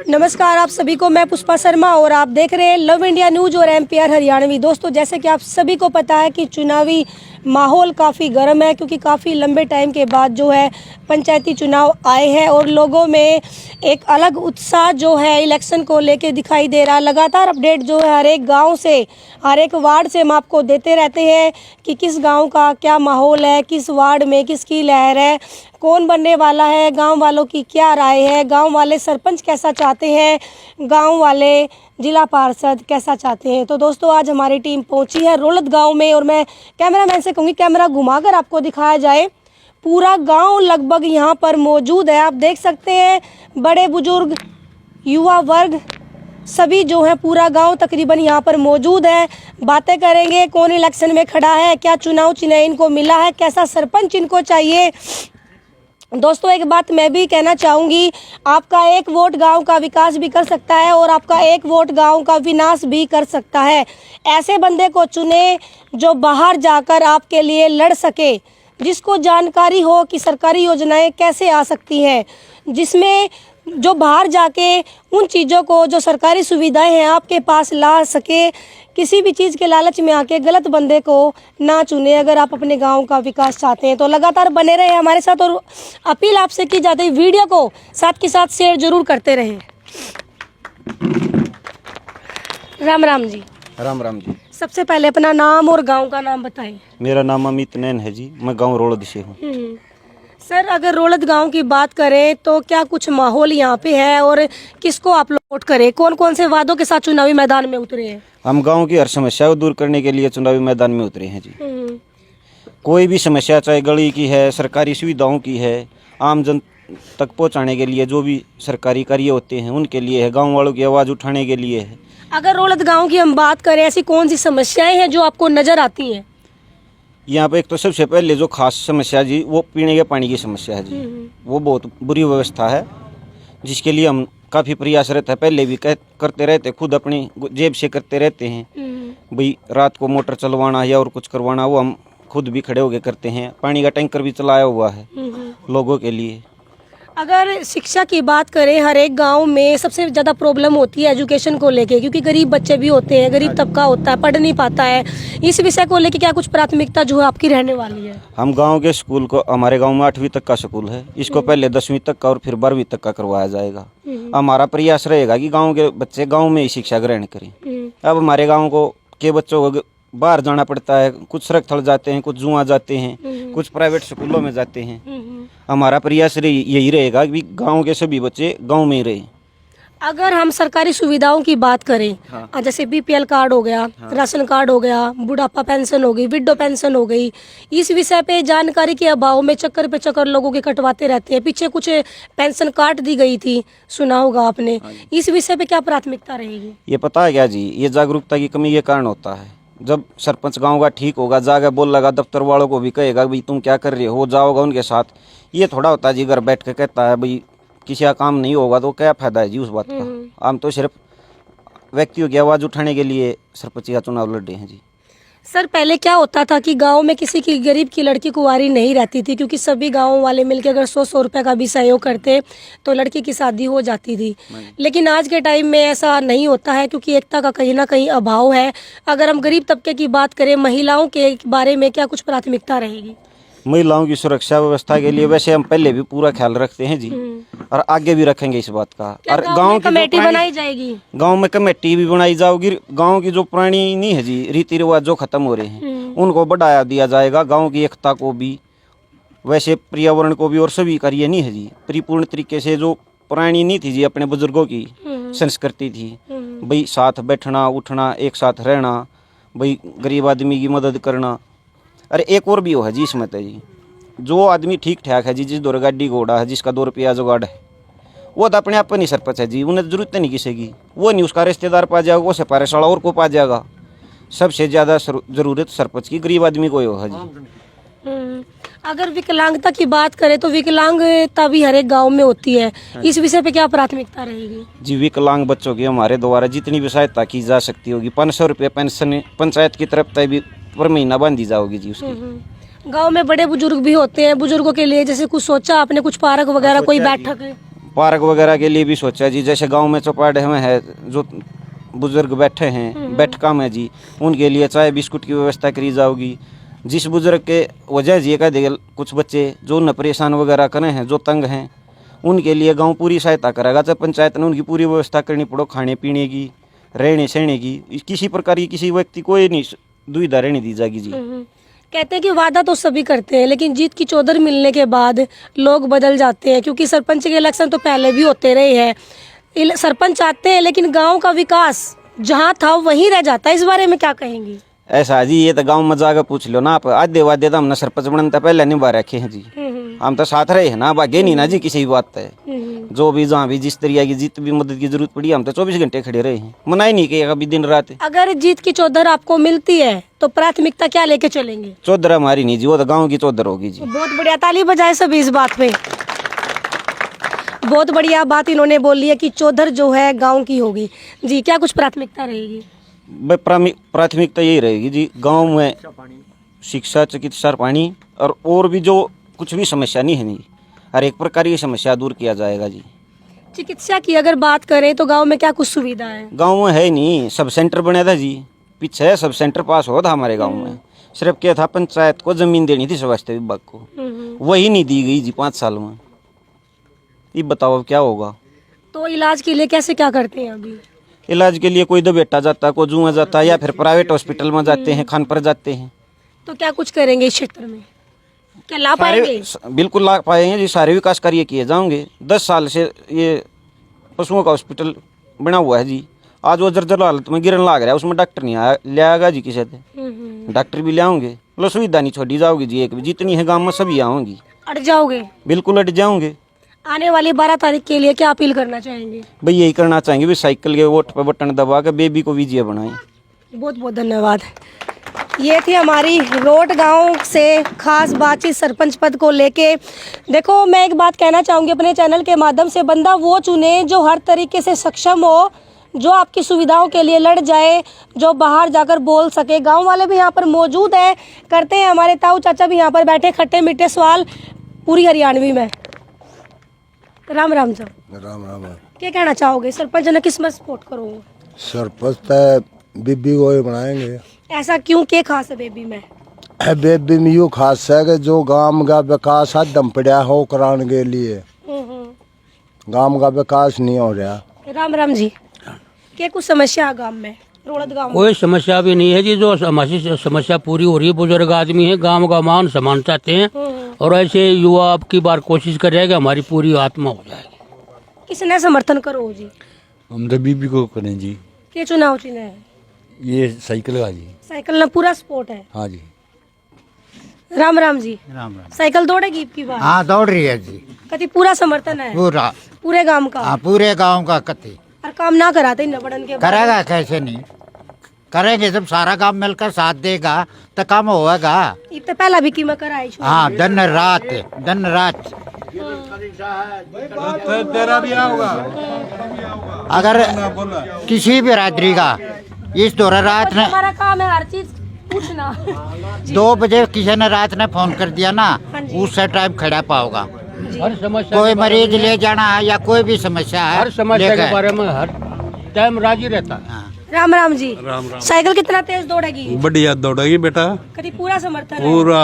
नमस्कार आप सभी को, मैं पुष्पा शर्मा और आप देख रहे हैं लव इंडिया न्यूज और एमपीआर हरियाणवी। दोस्तों, जैसे कि आप सभी को पता है कि चुनावी माहौल काफ़ी गर्म है, क्योंकि काफ़ी लंबे टाइम के बाद जो है पंचायती चुनाव आए हैं और लोगों में एक अलग उत्साह जो है इलेक्शन को लेके दिखाई दे रहा है। लगातार अपडेट जो है हर एक गाँव से, हर एक वार्ड से हम आपको देते रहते हैं कि किस गाँव का क्या माहौल है, किस वार्ड में किसकी लहर है, कौन बनने वाला है, गांव वालों की क्या राय है, गांव वाले सरपंच कैसा चाहते हैं, गांव वाले जिला पार्षद कैसा चाहते हैं। तो दोस्तों, आज हमारी टीम पहुंची है रोलद गांव में और मैं कैमरामैन से कहूँगी कैमरा घुमाकर आपको दिखाया जाए। पूरा गांव लगभग यहां पर मौजूद है। आप देख सकते हैं बड़े बुजुर्ग, युवा वर्ग सभी जो है, पूरा गांव तकरीबन यहाँ पर मौजूद है। बातें करेंगे कौन इलेक्शन में खड़ा है, क्या चुनाव चिन्ह इनको मिला है, कैसा सरपंच इनको चाहिए। दोस्तों, एक बात मैं भी कहना चाहूँगी, आपका एक वोट गांव का विकास भी कर सकता है और आपका एक वोट गांव का विनाश भी कर सकता है। ऐसे बंदे को चुने जो बाहर जाकर आपके लिए लड़ सके, जिसको जानकारी हो कि सरकारी योजनाएं कैसे आ सकती हैं, जिसमें जो बाहर जाके उन चीज़ों को, जो सरकारी सुविधाएं हैं, आपके पास ला सके। किसी भी चीज़ के लालच में आके गलत बंदे को ना चुने। अगर आप अपने गांव का विकास चाहते हैं तो लगातार बने रहे हमारे साथ और अपील आपसे की जाती है, वीडियो को साथ के साथ शेयर जरूर करते रहें। राम राम जी। राम राम जी। सबसे पहले अपना नाम और गांव का नाम बताएं। मेरा नाम अमित नैन है जी, मैं गांव रोलद से हूँ। सर, अगर रोलद गांव की बात करें तो क्या कुछ माहौल यहाँ पे है और किसको आप लोग वोट करें, कौन कौन से वादों के साथ चुनावी मैदान में उतरे हैं? हम गांव की हर समस्या को दूर करने के लिए चुनावी मैदान में उतरे हैं जी। कोई भी समस्या, चाहे गली की है, सरकारी सुविधाओं की है, आम जन तक पहुँचाने के लिए जो भी सरकारी कार्य होते हैं उनके लिए है, गाँव वालों की आवाज़ उठाने के लिए है। अगर रोलद गांव की हम बात करें, ऐसी कौन सी समस्याएं हैं जो आपको नजर आती हैं? यहाँ पे एक तो सबसे पहले जो खास समस्या जी, वो पीने के पानी की समस्या है जी। वो बहुत बुरी व्यवस्था है, जिसके लिए हम काफ़ी प्रयासरत है। पहले भी करते रहते, खुद अपनी जेब से करते रहते हैं भाई। रात को मोटर चलवाना या और कुछ करवाना, वो हम खुद भी खड़े होकर करते हैं। पानी का टैंकर भी चलाया हुआ है लोगों के लिए। अगर शिक्षा की बात करें, हर एक गांव में सबसे ज़्यादा प्रॉब्लम होती है एजुकेशन को लेके, क्योंकि गरीब बच्चे भी होते हैं, गरीब तबका होता है, पढ़ नहीं पाता है। इस विषय को लेके क्या कुछ प्राथमिकता जो है आपकी रहने वाली है? हम गांव के स्कूल को, हमारे गांव में 8वीं तक का स्कूल है, इसको पहले 10वीं तक का और फिर 12वीं तक का करवाया जाएगा। हमारा प्रयास रहेगा कि गाँव के बच्चे गाँव में ही शिक्षा ग्रहण करें। अब हमारे गाँव के बच्चों को बाहर जाना पड़ता है, कुछ सड़क थल जाते हैं, कुछ जुआ जाते हैं, कुछ प्राइवेट स्कूलों में जाते हैं। हमारा प्रयास यही रहेगा कि गांव के सभी बच्चे गांव में ही रहें। अगर हम सरकारी सुविधाओं की बात करें, हाँ। जैसे बीपीएल कार्ड हो गया, हाँ। राशन कार्ड हो गया, बुढ़ापा पेंशन हो गई, विडो पेंशन हो गई, इस विषय पे जानकारी के अभाव में चक्कर पे चक्कर लोगों के कटवाते रहते हैं। पीछे कुछ पेंशन काट दी गई थी, सुना होगा आपने। हाँ। इस विषय पे क्या प्राथमिकता रहेगी? ये पता है क्या जी, ये जागरूकता की कमी के कारण होता है। जब सरपंच गांव का ठीक होगा, जाकर बोल लगा, दफ्तर वालों को भी कहेगा भाई तुम क्या कर रहे हो, जाओगा उनके साथ। ये थोड़ा होता है जी, घर बैठ के कहता है भाई किसी का काम नहीं होगा तो क्या फायदा है जी उस बात का। हम तो सिर्फ व्यक्तियों की आवाज़ उठाने के लिए सरपंच का चुनाव लड़ रहे हैं जी। सर, पहले क्या होता था कि गांव में किसी की गरीब की लड़की कुंवारी नहीं रहती थी, क्योंकि सभी गांव वाले मिलकर अगर 100-100 रुपए का भी सहयोग करते तो लड़की की शादी हो जाती थी। लेकिन आज के टाइम में ऐसा नहीं होता है, क्योंकि एकता का कहीं ना कहीं अभाव है। अगर हम गरीब तबके की बात करें, महिलाओं के बारे में क्या कुछ प्राथमिकता रहेगी? महिलाओं की सुरक्षा व्यवस्था के लिए वैसे हम पहले भी पूरा ख्याल रखते हैं जी, और आगे भी रखेंगे इस बात का। और गांव की कमेटी बनाई जाएगी, गांव में कमेटी भी बनाई जाएगी। गांव की जो पुरानी नहीं है जी, रीति रिवाज जो खत्म हो रहे हैं, उनको बढ़ाया दिया जाएगा। गांव की एकता को भी, वैसे पर्यावरण को भी, और सभी कार्य नहीं है जी परिपूर्ण तरीके से। जो पुरानी नहीं थी जी, अपने बुजुर्गों की संस्कृति थी भाई, साथ बैठना उठना, एक साथ रहना, भाई गरीब आदमी की मदद करना। अरे एक और भी हो है जी इसमें तो जी, जो आदमी ठीक ठाक है जी, जिस दौर गाड़ी घोड़ा है, जिसका 2 रुपया जुगाड़ है, वो तो अपने आप पर नहीं सरपंच है जी। उन्हें जरूरत नहीं किसी की, वो नहीं उसका रिश्तेदार पा जाएगा, वो सिफारिश वाला और को पा जाएगा। सबसे ज़्यादा जरूरत सरपंच की गरीब आदमी को है जी। अगर विकलांगता की बात करें तो विकलांगता भी हर एक गाँव में होती है, इस विषय पे क्या प्राथमिकता रहेगी? जी, विकलांग बच्चों की हमारे द्वारा जितनी भी सहायता की जा सकती होगी, 500 रुपये पेंशन पंचायत की तरफ तय भी पर महीना बांधी जाओगी जी उसकी। गांव में बड़े बुजुर्ग भी होते हैं, बुजुर्गों के लिए जैसे कुछ सोचा आपने, कुछ पार्क वगैरह, कोई बैठक? पार्क वगैरह के लिए भी सोचा जी, जैसे गांव में चौपाढ़े में है जो बुजुर्ग बैठे हैं बैठका में जी, उनके लिए चाय बिस्कुट की व्यवस्था करी जाओगी। जिस बुजुर्ग के वजह जी कह देगा कुछ बच्चे जो न परेशान वगैरह करे हैं, जो तंग हैं, उनके लिए गांव पूरी सहायता करेगा। चाहे पंचायत ने उनकी पूरी व्यवस्था करनी पड़ो, खाने पीने की, रहने सहने की, किसी प्रकार की किसी व्यक्ति को ये नहीं दुविधा रहने दी जाएगी जी। कहते हैं कि वादा तो सभी करते हैं, लेकिन जीत की चौधर मिलने के बाद लोग बदल जाते हैं, क्योंकि सरपंच के इलेक्शन तो पहले भी होते रहे हैं। सरपंच आते हैं लेकिन गांव का विकास जहां था वहीं रह जाता है, इस बारे में क्या कहेंगे? ऐसा जी, ये तो गांव में जाकर पूछ लो ना आप, आधे वादे तो हमने सरपंच बनने पहले निभा रखे हैं जी। हम तो साथ रहे हैं ना, भागे नहीं ना जी किसी भी बात पे। जो भी जहाँ भी जिस तरीके की जित भी मदद की जरूरत पड़ी, हम तो 24 घंटे खड़े रहे हैं, मना ही नहीं किया कभी दिन रात। अगर जीत की चौधर आपको मिलती है तो प्राथमिकता क्या लेके चलेंगे? चौधर हमारी नहीं जी, वो तो गाँव की चौधर होगी जी। बहुत बढ़िया, ताली बजाए सभी इस बात पे। बहुत बढ़िया बात इन्होंने बोली है कि चौधर जो है गांव की होगी जी। क्या कुछ प्राथमिकता रहेगी? प्राथमिकता यही रहेगी जी, गांव में शिक्षा, चिकित्सा, पानी और भी जो कुछ भी समस्या नहीं है नहीं, हर एक प्रकार की समस्या दूर किया जाएगा जी। चिकित्सा की अगर बात करें तो गांव में क्या कुछ सुविधा है? गांव में है नहीं, सब सेंटर बना था जी, पीछे सब सेंटर पास हो था हमारे गांव में। सिर्फ क्या था, पंचायत को जमीन देनी थी स्वास्थ्य विभाग को, वही नहीं दी गई जी 5 साल में। ये बताओ अब क्या होगा? तो इलाज के लिए कैसे क्या करते हैं अभी? इलाज के लिए कोई दबेटा जाता है, कोई जुआ जाता है, या फिर प्राइवेट हॉस्पिटल में जाते हैं, खान पर जाते हैं। तो क्या कुछ करेंगे इस क्षेत्र में? क्या ला पाएंगे? बिल्कुल ला पाएंगे जी, सारे विकास कार्य किए जाएंगे। 10 साल से ये पशुओं का हॉस्पिटल बना हुआ है जी, आज वो जर्जर हालत में गिरने लग रहा है, उसमें डॉक्टर नहीं आया, ले आएगा जी किसी से, डॉक्टर भी ले आऊंगे, मतलब सुविधा नहीं छोड़ी जाओगी जी। एक भी जितनी है गाँव में सभी आऊंगी। अट जाओगे? बिल्कुल अट जाऊंगे। आने वाली 12 तारीख के लिए क्या अपील करना चाहेंगे? भाई यही करना चाहेंगे, भी साइकिल के वोट पर बटन दबा के बेबी को विजय बनाएं। बहुत बहुत धन्यवाद। ये थी हमारी रोड गांव से खास बातचीत सरपंच पद को लेके। देखो, मैं एक बात कहना चाहूँगी अपने चैनल के माध्यम से, बंदा वो चुने जो हर तरीके से सक्षम हो, जो आपकी सुविधाओं के लिए लड़ जाए, जो बाहर जाकर बोल सके। गांव वाले भी यहाँ पर मौजूद हैं, करते हैं हमारे ताऊ चाचा भी यहाँ पर बैठे, खट्टे मीठे सवाल पूरी हरियाणवी में। राम राम सर। राम राम। क्या कहना चाहोगे, सरपंच ने किस में सपोर्ट करोगे? सरपंच तो बीबी को ही बनाएंगे। ऐसा क्यों, क्या खास है बेबी में? बेबी में यूँ खास है कि जो गांव का विकास है दम पड़ा हो कराने के लिए, गांव का विकास नहीं हो रहा। राम राम जी, क्या कुछ समस्या है गांव में? रोड़द गांव में कोई समस्या भी नहीं है जी, जो हमारी समस्या पूरी हो रही है। बुजुर्ग आदमी है, गांव का मान सम्मान चाहते हैं, और ऐसे युवा अब की बार कोशिश कर रहे हैं कि हमारी पूरी आत्मा हो जाएगी। किसने समर्थन करो जी? हम तो बीबी को करें जी। क्या चुनाव चिन्ह है? ये साइकिल का जी। साइकिल ना पूरा सपोर्ट है? हाँ जी। राम राम जी। राम राम। साइकिल दौड़ेगी इब की बार? हाँ दौड़ रही है जी, कति पूरा समर्थन है पूरा। पूरे गांव का? हाँ पूरे गांव का कति। और काम ना कराते न बड़न के बाद? करेगा कैसे नहीं करेंगे, जब सारा गांव मिलकर साथ देगा तो काम होगा। इब तो पहला भी कीमा कराई छो। हाँ दिन रात दिन रात। तेरा भी होगा। अगर किसी भी रात्रि का इस दौरान रात ने हमारा काम है हर चीज पूछना। 2 बजे किसी ने रात ने फोन कर दिया ना, हाँ जी। उससे टाइम खड़ा पाओगा। हर समस्या कोई मरीज ले जाना है या कोई भी समस्या है, हर समस्या लेकर। के बारे में हर टाइम राजी रहता है। हाँ। राम राम जी। राम राम। साइकिल कितना तेज दौड़ेगी? बढ़िया दौड़ेगी बेटा, कति पूरा समर्थन है? पूरा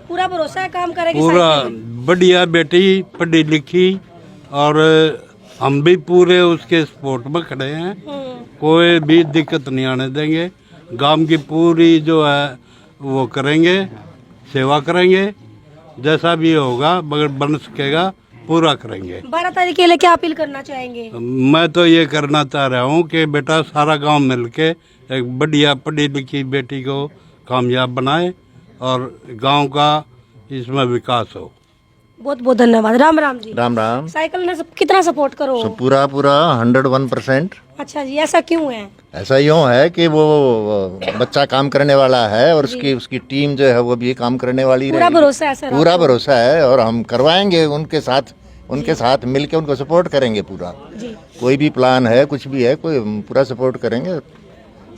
पूरा भरोसा है काम करेगी पूरा साइकिल? बढ़िया बेटी, पढ़ी लिखी, और हम भी पूरे उसके सपोर्ट में खड़े हैं। कोई भी दिक्कत नहीं आने देंगे। गांव की पूरी जो है वो करेंगे, सेवा करेंगे, जैसा भी होगा मगर बन सकेगा पूरा करेंगे। 12 तारीख के लिए क्या अपील करना चाहेंगे? मैं तो ये करना चाह रहा हूँ कि बेटा सारा गांव मिलके एक बढ़िया पढ़ी लिखी बेटी को कामयाब बनाए और गांव का इसमें विकास हो। बहुत बहुत धन्यवाद। राम राम जी। राम राम। साइकिल ने कितना सपोर्ट करो? पूरा 101%। अच्छा जी, ऐसा क्यों है? ऐसा यूँ है कि वो बच्चा काम करने वाला है और उसकी टीम जो है वो भी काम करने वाली पूरा रहेगी। भरोसा है सर? पूरा भरोसा है, और हम करवाएंगे उनके साथ मिलके उनको सपोर्ट करेंगे पूरा। जी कोई भी प्लान है, कुछ भी है, कोई पूरा सपोर्ट करेंगे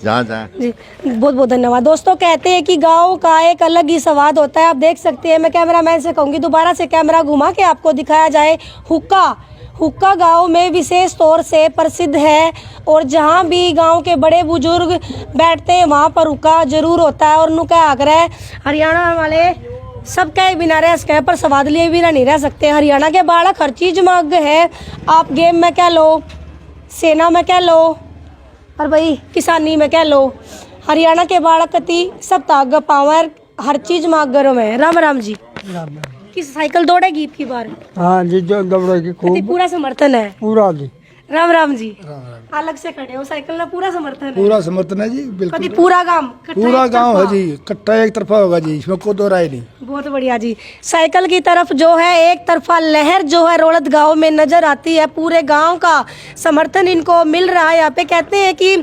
जहाँ जहाँ। जी, बहुत बहुत धन्यवाद। दोस्तों, कहते हैं कि गांव का एक अलग ही स्वाद होता है। आप देख सकते हैं, मैं कैमरामैन से कहूँगी दोबारा से कैमरा घुमा के आपको दिखाया जाए। हुक्का गांव में विशेष तौर से प्रसिद्ध है और जहां भी गांव के बड़े बुजुर्ग बैठते हैं वहां पर हुक्का जरूर होता है। और उनका आग्रह हरियाणा वाले सब कहे बिना रह सके पर स्वाद लिए बिना नहीं रह सकते। हरियाणा के बालक हर चीज़ में आगे है, आप गेम में कह लो, सेना में कह लो और भाई किसानी में कह लो, हरियाणा के बालक कति सब ताग पावर हर चीज में गर्म है। राम राम जी। किस साइकिल दौड़ेगी की बार? हाँ जी, जो दौड़ेगी खूब, पूरा समर्थन है। पूरा जी। राम राम जी। अलग से खड़े हो, साइकिल का पूरा समर्थन है। पूरा समर्थन है जी, बिल्कुल। कभी पूरा गांव पूरा गांव है जी, इकट्ठा एक तरफा होगा जी, इसमें कोई दो राय नहीं। बहुत बढ़िया जी। साइकिल की तरफ जो है एक तरफा लहर जो है रोलत गांव में नजर आती है, पूरे गांव का समर्थन इनको मिल रहा है। यहाँ पे कहते हैं कि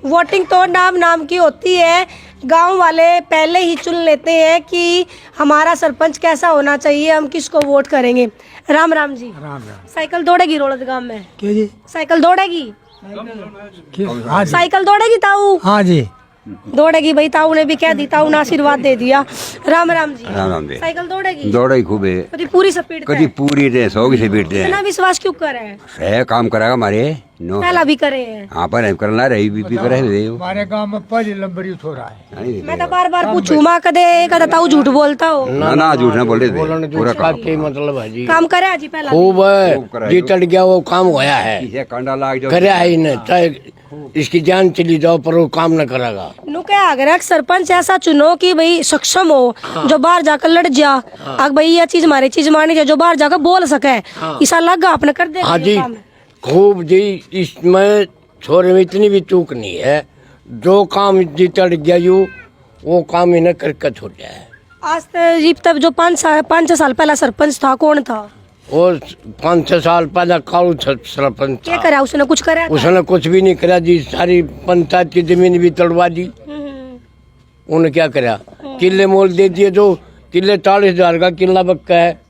वोटिंग तो नाम की होती है, गांव वाले पहले ही चुन लेते हैं कि हमारा सरपंच कैसा होना चाहिए, हम किसको वोट करेंगे। राम राम जी। राम राम। साइकिल दौड़ेगी रोलत गांव में? क्या जी? साइकिल दौड़ेगी? हाँ जी। साइकिल दौड़ेगी ताऊ? हाँ जी, दौड़ेगी भाई, ताऊ ने भी कह दी, ताऊ ने आशीर्वाद दे दिया। राम राम जी। राम राम जी। साइकिल दौड़ेगी? दौड़े खूब है, कभी पूरी स्पीड कभी पूरी रे 100 की स्पीड दे इतना विश्वास क्यों कर रहे हैं? है काम करेगा हमारे नो पहला भी करे हैं। हाँ पर हम करना रही भी करे दे हमारे गांव में पहली नंबर यूथ हो रहा है। मैं तो बार बार पूछूं माँ कदे ताऊ झूठ बोलता हो? ना झूठ ना बोले पूरा काम मतलब है जी, काम करे जी पहला? खूब जीतड़ गया, वो काम होया है, कंडा लाग जो करे ही नहीं, चाहे इसकी जान चली जाओ पर वो काम न करेगा। नु क्या आग्रह सरपंच ऐसा चुनो कि भाई सक्षम हो, जो बाहर जाकर लड़ जा, अगर भाई ये चीज हमारी चीज मानी जाए, जो बाहर जाकर बोल सके, ऐसा लगा आपने कर दे। हाँ जी, खूब जी। इसमें छोरे में इतनी भी चूक नहीं है, जो काम जीतड़ गया यू वो काम इन्हें करके छोड़ जाए। आज तब जो 5 साल पहला सरपंच था, कौन था? और 5-6 साल पहले कालू सरपंच क्या था, करा उसने? कुछ करा? उसने कुछ भी नहीं करा जी, सारी पंचायत की जमीन भी तड़वा दी। उन्हें क्या करा, किले मोल दे दिए, जो किले 40,000 का किला बक्का है,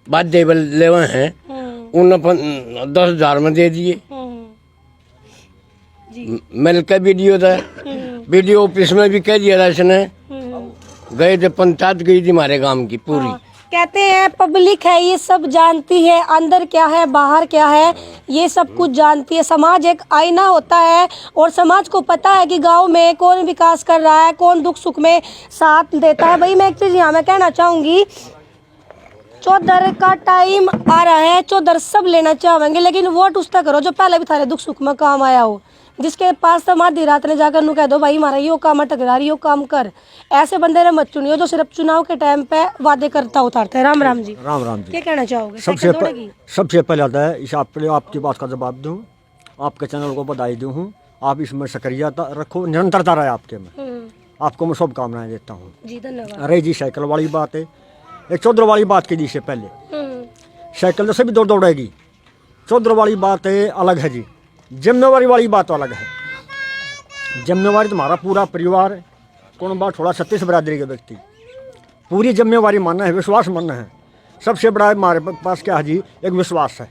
बाध्य लेवे हैं, उन्हें 10,000 में दे दिए। मिल के वीडियो था, वीडियो ऑफिस में भी कह दिया था इसने, गए थे पंचायत गई थी हमारे गांव की पूरी। कहते हैं पब्लिक है ये सब जानती है, अंदर क्या है बाहर क्या है ये सब कुछ जानती है। समाज एक आईना होता है और समाज को पता है कि गांव में कौन विकास कर रहा है, कौन दुख सुख में साथ देता है। भाई मैं एक चीज़ यहाँ में कहना चाहूँगी, चौधर का टाइम आ रहा है, चौधर सब लेना चाहेंगे, लेकिन वोट उस तक करो जो पहले भी थारे दुख सुख में काम आया हो, जिसके पास तो आधी रात ने जाकर नु कह दो भाई हमारा यो काम टकरार यो काम कर। ऐसे बंदे ने मत चुनियो जो सिर्फ चुनाव के टाइम पे वादे करता उतारता है। राम राम जी। राम राम जी। क्या कहना चाहोगे? सबसे पहले आता है इस आपकी बात का जवाब दूं, आपके चैनल को बधाई दूं हूँ, आप इसमें सक्रियता रखो, निरंतरता रहे आपके में, आपको मैं शुभकामनाएं देता हूँ जी। धन्यवाद। अरे जी, साइकिल वाली बात है, एक चौधर वाली बात की दी से पहले, साइकिल तो सभी दौड़ेगी, चौधर वाली बात है अलग है जी, जिम्मेवारी वाली बात अलग है। जिम्मेवारी तुम्हारा पूरा परिवार है, कौन बात थोड़ा 36 बरादरी के व्यक्ति, पूरी जिम्मेवारी मानना है, विश्वास मानना है। सबसे बड़ा हमारे पास क्या है जी, एक विश्वास है।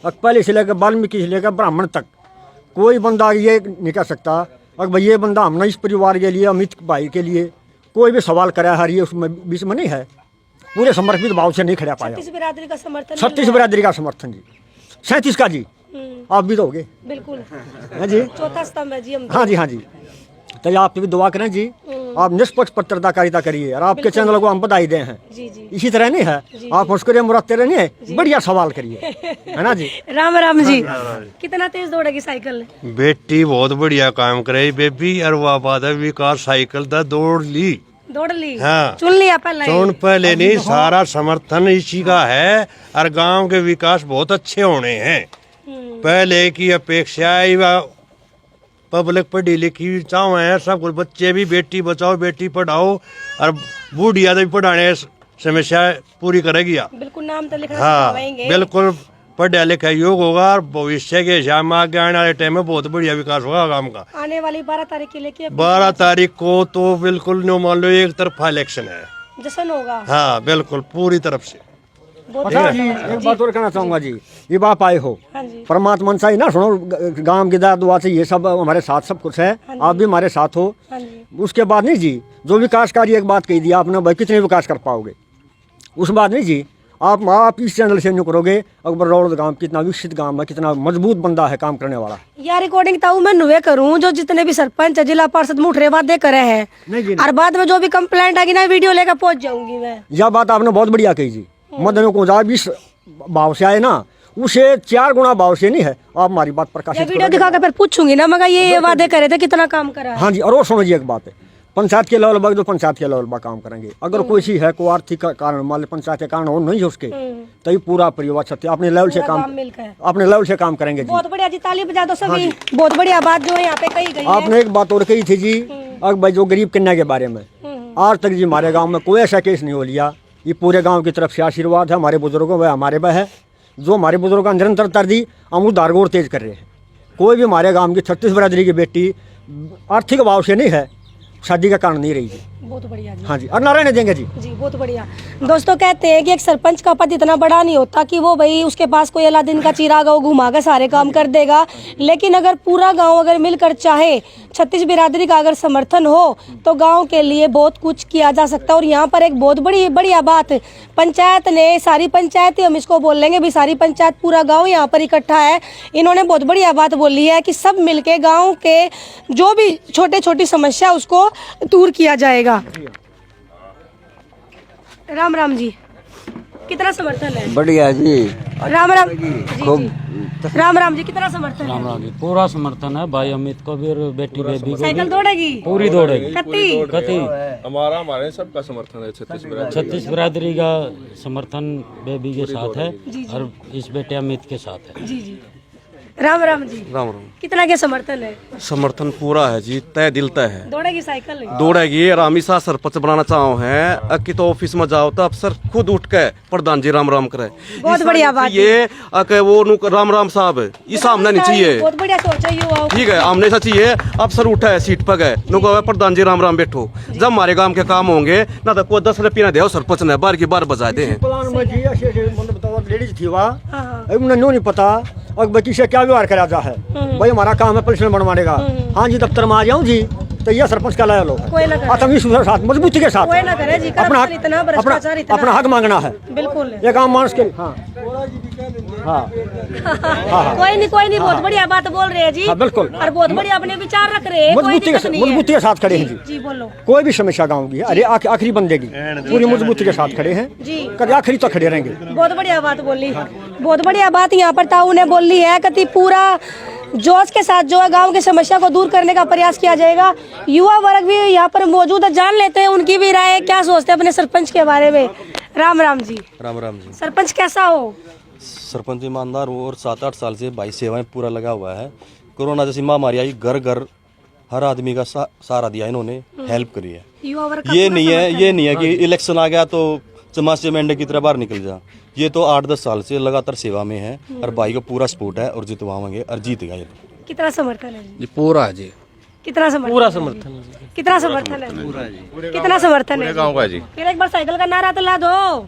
पहले से लेकर वाल्मीकि से लेकर ब्राह्मण तक कोई बंदा ये नहीं कह सकता अगर भाई ये बंदा हमने इस परिवार के लिए, अमित भाई के लिए कोई भी सवाल करा है, ये उसमें बीच में नहीं है, पूरे समर्पित भाव से नहीं खड़ा पाया। 36 बिरादरी का समर्थन, 36 बिरादरी का समर्थन जी, 37 का जी, आप भी दोगे? बिल्कुल है जी, चौथा स्तंभ है जी हम। हाँ जी, हाँ जी। तो आप भी दुआ करें जी, आप निष्पक्ष पत्रकारिता करिए और आपके चैनल को हम बधाई दें हैं। जी जी। इसी तरह नहीं है, आप मुस्कुरे मुराते रहने, बढ़िया सवाल करिए, है ना जी। राम राम जी। कितना तेज दौड़ेगी साइकिल? बेटी बहुत बढ़िया काम करे बेबी, और वह बात है विकास साइकिल दा दौड़ ली, हाँ, चुन लिया पहले नहीं, सारा समर्थन इसी का है और गांव के विकास बहुत अच्छे होने हैं। पहले की अपेक्षा पब्लिक पढ़ी लिखी चाहो है, सब कुछ बच्चे भी बेटी बचाओ बेटी पढ़ाओ और बूढ़िया भी पढ़ाने समस्या पूरी करेगी। बिल्कुल, नाम तो लिखना हाँ, बिल्कुल पढ़ा लिखा योग होगा और भविष्य के हिसाब में आगे आने वाले टाइम में बहुत बढ़िया विकास होगा गांव का। आने वाली 12 तारीख के लेके 12 तारीख को तो बिल्कुल नो मान लो एक तरफा इलेक्शन है, जश्न होगा। हाँ बिल्कुल पूरी तरफ से। पता जी, एक बात और कहना चाहूँगा जी, ये बाप आए हो, परमात्मा से ही ना सुनो, गांव की दुआ से ये सब हमारे साथ सब कुछ है, आप भी हमारे साथ हो। उसके बाद नहीं जी, जो विकास कार्य एक बात कही दी आपने, भाई कितने विकास कर पाओगे, उस बात नहीं जी, आप इस चैनल से न्यू करोगे अकबर रोड गांव कितना विकसित गांव है, कितना मजबूत बंदा है, काम करने वाला। या रिकॉर्डिंग ताऊ मैं नुवे करूं जो जितने भी सरपंच जिला पार्षद मुठरे वादे करे हैं नहीं जी, और बाद में जो भी कंप्लेंट आएगी ना वीडियो लेकर पहुंच जाऊंगी मैं। यह बात आपने बहुत बढ़िया कही जी। मदन को जब इस भाव से आए ना, उसे 4 गुना भाव से नहीं है। आप हमारी बात ये प्रकाशित वीडियो दिखा कर फिर पूछूंगी ना मगर ये वादे करे थे कितना काम करा है। हाँ जी, और समझिए एक बात है, पंचायत के लेवल पर जो पंचायत के लेवल पर काम करेंगे, अगर कोई चीज है को आर्थिक कारण मान लो पंचायत के कारण हो नहीं है उसके, तो ये पूरा परिवार सत्य अपने लेवल से काम अपने लेवल से काम करेंगे जी। बहुत बढ़िया जी, ताली बजा दो सभी। बहुत बढ़िया बात जो है यहाँ पे कही गई है। आपने एक बात और कही थी जी, अब भाई जो गरीब कन्या के बारे में, आज तक जी हमारे गांव में कोई ऐसा केस नहीं हो लिया। ये पूरे गांव की तरफ से आशीर्वाद है हमारे बुजुर्गों व हमारे वह है जो हमारे बुजुर्गों का निरंतर तरदी हम उस दारगोर तेज कर रहे हैं। कोई भी हमारे गांव की 36 बरादरी की बेटी आर्थिक अभाव से नहीं है, शादी का कारण नहीं रही जी। बहुत बढ़िया जी। हाँ जी, और ना रहने देंगे जी। जी बहुत बढ़िया। दोस्तों कहते हैं कि एक सरपंच का पद इतना बड़ा नहीं होता कि वो भाई उसके पास कोई अलादीन का चिराग हो घुमा कर सारे काम कर देगा, लेकिन अगर पूरा गांव अगर मिलकर चाहे, 36 बिरादरी का अगर समर्थन हो तो गांव के लिए बहुत कुछ किया जा सकता है। और यहाँ पर एक बहुत बड़ी बढ़िया बात पंचायत ने, सारी पंचायत हम इसको बोल लेंगे भी, सारी पंचायत पूरा गाँव यहाँ पर इकट्ठा है। इन्होंने बहुत बढ़िया बात बोली है कि सब मिलके गाँव के जो भी छोटे छोटी समस्या उसको दूर किया जाएगा। राम राम जी, कितना समर्थन है? बढ़िया जी। राम राम जी, जी। राम राम जी, कितना समर्थन है? जी पूरा समर्थन है भाई अमित को भी और बेटी बेबी को साइकिल दौड़ेगी पूरी दौड़ेगी। कती हमारे सबका समर्थन है। 36 बिरादरी का समर्थन बेबी के साथ है और इस बेटे अमित के साथ है। जी जी। राम राम जी, राम राम। कितना के समर्थन है? समर्थन पूरा है जी, तय दिल तय है। दौड़ेगी साइकिल? दौड़ेगी। और हमेशा सरपंच बनाना चाहो है अक्की तो ऑफिस में जाओ तो अफसर खुद उठ के प्रधान जी राम राम करे। बहुत बढ़िया बात ये वो राम राम साहब ये सामने नहीं चाहिए। बहुत बढ़िया सोच है युवाओं। ठीक है, हमने ऐसा चाहिए अफसर उठा है सीट पर गए नुको प्रधान जी राम राम बैठो। जब हमारे काम के काम होंगे ना तो कोई 10 रुपया दे सरपंच ने बार की बार बजा दे। लेडीज थी वहाँ, उन्हें नहीं पता और बच्ची से क्या व्यवहार करा जा है। भाई हमारा काम है पुलिस में बनवाने का। हाँ जी, दफ्तर में आ जाऊँ जी तो यह सरपंच का लाया लो आत्मविश्वास के साथ, मजबूती के साथ अपना हक मांगना है। बिल्कुल ये काम मानस के। हाँ हाँ कोई नहीं बहुत बढ़िया बात बोल रहे हैं जी। हाँ बिल्कुल, और बहुत बढ़िया अपने विचार रख रहे हैं। मजबूती के साथ खड़े हैं जी। जी बोलो। कोई भी समस्या गाँव की अरे आखिरी बंदे की पूरी मजबूती के साथ खड़े हैं जी, कभी आखिरी तो खड़े रहेंगे। बहुत बढ़िया बात बोली। बहुत बढ़िया बात यहाँ पर ताऊ ने बोली है कि पूरा जोश के साथ जो है गांव की समस्या को दूर करने का प्रयास किया जाएगा। युवा वर्ग भी यहाँ पर मौजूद है, जान लेते हैं उनकी भी राय, क्या सोचते हैं अपने सरपंच के बारे में। राम राम जी। राम राम जी। सरपंच कैसा हो? सरपंच ईमानदार हो और 7-8 साल से भाई सेवाएं पूरा लगा हुआ है। कोरोना जैसी महामारी आई, घर घर हर आदमी का सहारा दिया इन्होंने, हेल्प करी है। युवा वर्ग ये नहीं है कि इलेक्शन आ गया तो चमाचे मेंढे की तरह बाहर निकल जा। ये तो 8-10 साल से लगातार सेवा में है और भाई को पूरा सपोर्ट है और जितवाएंगे और जीतेगा ये। कितना समर्थन है जी? पूरा जी। कितना समर्थन? पूरा समर्थन। कितना समर्थन है? कितना समर्थन है? गाँव का जी। फिर एक बार साइकिल का नारा तो ला दो।